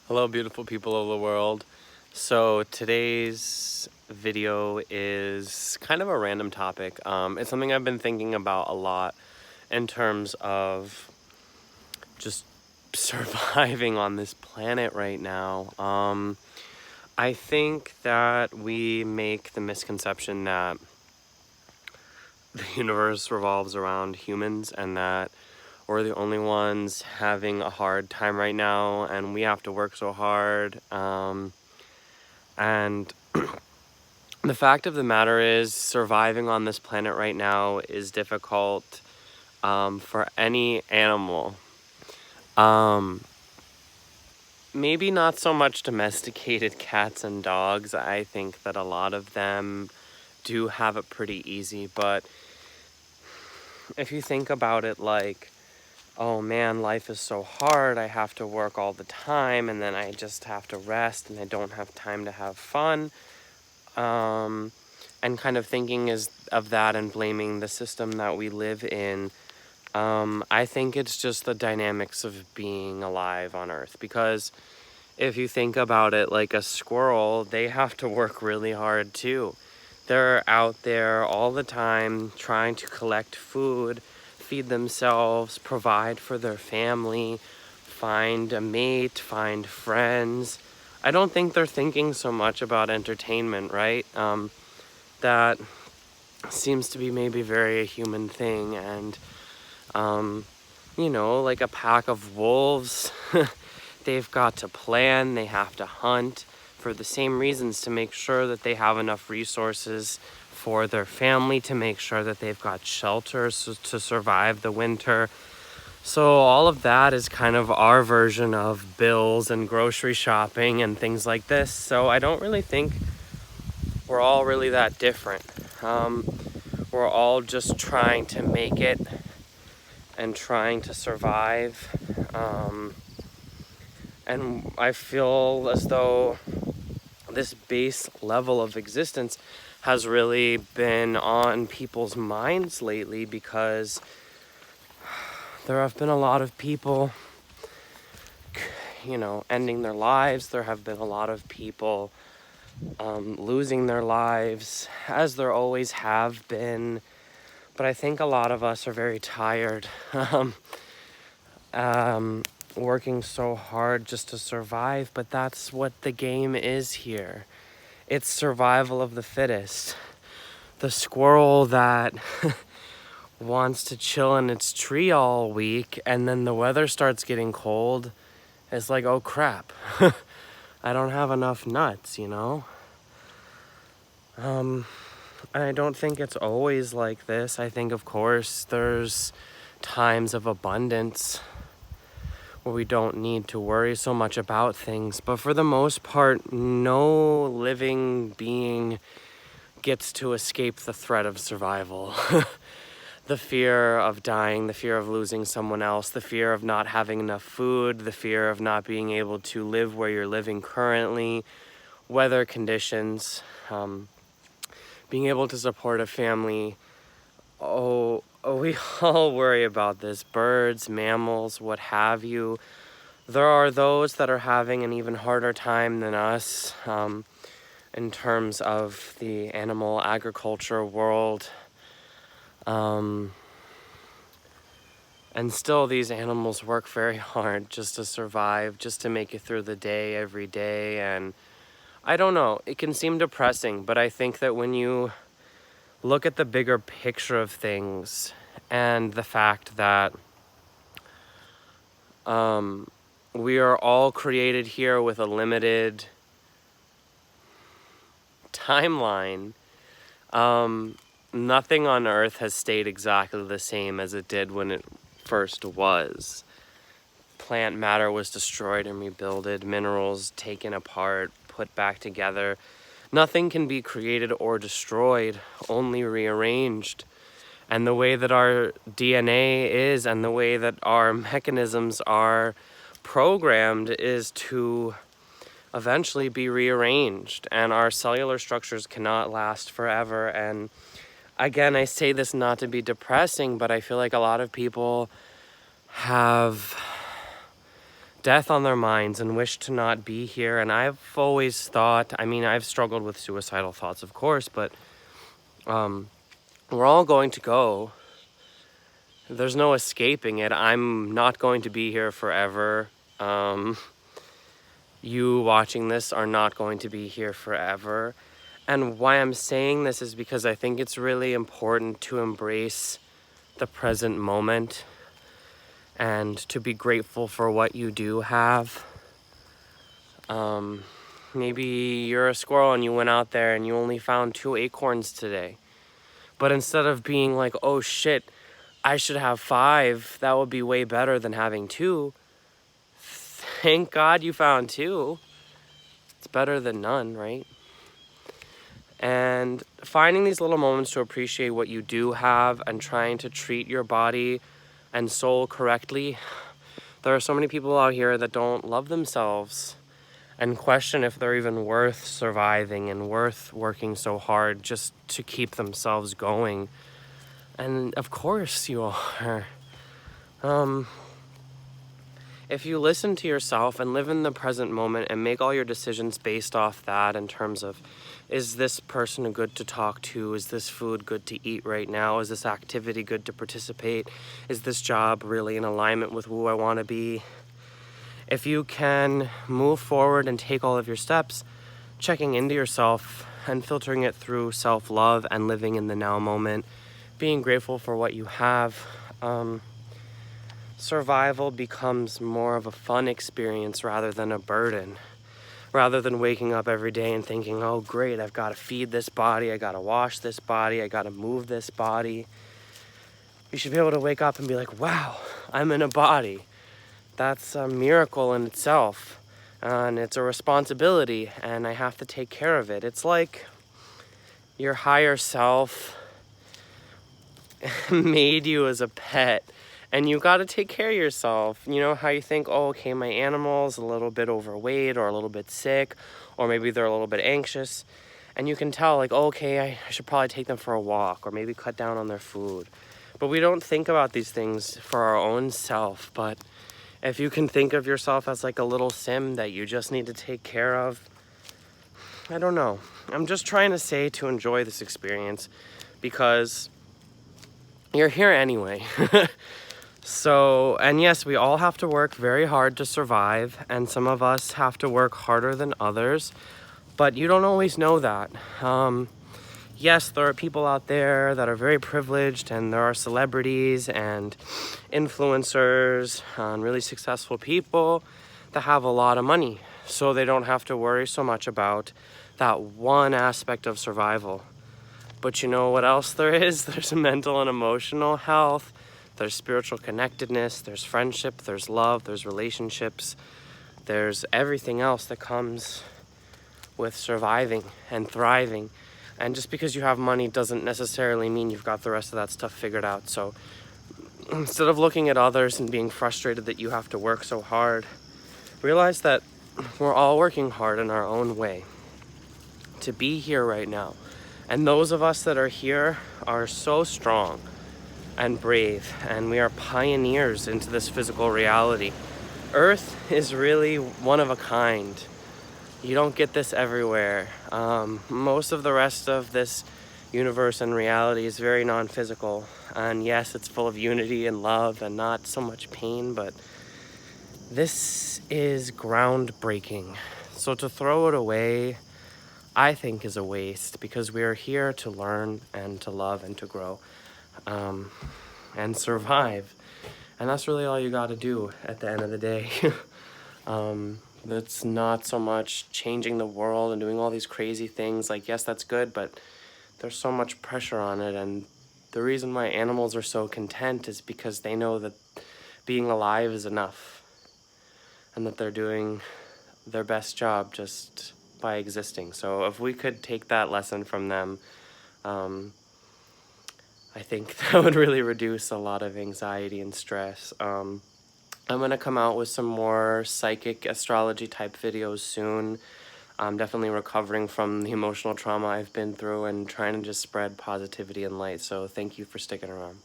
Hello, beautiful people of the world. So today's video is kind of a random topic. It's something I've been thinking about a lot in terms of just surviving on this planet right now. I think that we make the misconception that the universe revolves around humans and that we're the only ones having a hard time right now and we have to work so hard. And the fact of the matter is, surviving on this planet right now is difficult for any animal. Maybe not so much domesticated cats and dogs. I think that a lot of them do have it pretty easy, but if you think about it like, oh man, life is so hard, I have to work all the time and then I just have to rest and I don't have time to have fun, and kind of thinking of that and blaming the system that we live in, I think it's just the dynamics of being alive on Earth. Because if you think about it, like a squirrel, they have to work really hard too. They're out there all the time trying to collect food, feed themselves, provide for their family, find a mate, find friends. I don't think they're thinking so much about entertainment, right? That seems to be maybe very a human thing. And, like a pack of wolves, they've got to plan, they have to hunt for the same reasons, to make sure that they have enough resources for their family, to make sure that they've got shelter to survive the winter. So all of that is kind of our version of bills and grocery shopping and things like this. So I don't really think we're all really that different. We're all just trying to make it and trying to survive. And I feel as though this base level of existence has really been on people's minds lately, because there have been a lot of people, ending their lives. There have been a lot of people losing their lives, as there always have been. But I think a lot of us are very tired. Working so hard just to survive, but that's what the game is here. It's survival of the fittest. The squirrel that wants to chill in its tree all week, and then the weather starts getting cold, is like, oh crap, I don't have enough nuts, And I don't think it's always like this. I think, of course, there's times of abundance where we don't need to worry so much about things. But for the most part, no living being gets to escape the threat of survival. The fear of dying, the fear of losing someone else, the fear of not having enough food, the fear of not being able to live where you're living currently, weather conditions, being able to support a family. Oh, we all worry about this. Birds, mammals, what have you. There are those that are having an even harder time than us, in terms of the animal agriculture world. And still, these animals work very hard just to survive, just to make it through the day every day. And I don't know, it can seem depressing, but I think that when you look at the bigger picture of things and the fact that we are all created here with a limited timeline, nothing on Earth has stayed exactly the same as it did when it first was. Plant matter was destroyed and rebuilded, minerals taken apart, put back together. Nothing can be created or destroyed, only rearranged. And the way that our DNA is and the way that our mechanisms are programmed is to eventually be rearranged, and our cellular structures cannot last forever. And again, I say this not to be depressing, but I feel like a lot of people have death on their minds and wish to not be here. And I've always thought, I mean, I've struggled with suicidal thoughts, of course, but we're all going to go. There's no escaping it. I'm not going to be here forever. You watching this are not going to be here forever. And why I'm saying this is because I think it's really important to embrace the present moment and to be grateful for what you do have. Maybe you're a squirrel and you went out there and you only found 2 acorns today. But instead of being like, oh shit, I should have 5, that would be way better than having 2. Thank God you found 2. It's better than none, right? And finding these little moments to appreciate what you do have and trying to treat your body and soul correctly. There are so many people out here that don't love themselves and question if they're even worth surviving and worth working so hard just to keep themselves going. And of course you are. If you listen to yourself and live in the present moment and make all your decisions based off that in terms of, is this person good to talk to? Is this food good to eat right now? Is this activity good to participate? Is this job really in alignment with who I want to be? If you can move forward and take all of your steps, checking into yourself and filtering it through self-love and living in the now moment, being grateful for what you have, survival becomes more of a fun experience rather than a burden. Rather than waking up every day and thinking, oh great, I've got to feed this body, I got to wash this body, I got to move this body. You should be able to wake up and be like, wow, I'm in a body. That's a miracle in itself. And it's a responsibility and I have to take care of it. It's like your higher self made you as a pet. And you got to take care of yourself. You know how you think, oh, okay, my animal's a little bit overweight or a little bit sick, or maybe they're a little bit anxious. And you can tell, like, oh, okay, I should probably take them for a walk or maybe cut down on their food. But we don't think about these things for our own self. But if you can think of yourself as like a little sim that you just need to take care of, I don't know. I'm just trying to say to enjoy this experience because you're here anyway. So, and yes, we all have to work very hard to survive, and some of us have to work harder than others, but you don't always know that. Yes, there are people out there that are very privileged, and there are celebrities and influencers and really successful people that have a lot of money, so they don't have to worry so much about that one aspect of survival. But you know what else there is? There's mental and emotional health. There's spiritual connectedness, there's friendship, there's love, there's relationships, there's everything else that comes with surviving and thriving. And just because you have money doesn't necessarily mean you've got the rest of that stuff figured out. So instead of looking at others and being frustrated that you have to work so hard, realize that we're all working hard in our own way to be here right now. And those of us that are here are so strong and brave, and we are pioneers into this physical reality. Earth is really one of a kind. You don't get this everywhere. Most of the rest of this universe and reality is very non-physical, and yes, it's full of unity and love and not so much pain, but this is groundbreaking. So to throw it away, I think, is a waste, because we are here to learn and to love and to grow. And survive. And that's really all you got to do at the end of the day. It's not so much changing the world and doing all these crazy things. Like, yes, that's good, but there's so much pressure on it. And the reason why animals are so content is because they know that being alive is enough and that they're doing their best job just by existing. So if we could take that lesson from them, I think that would really reduce a lot of anxiety and stress. I'm going to come out with some more psychic astrology type videos soon. I'm definitely recovering from the emotional trauma I've been through and trying to just spread positivity and light. So thank you for sticking around.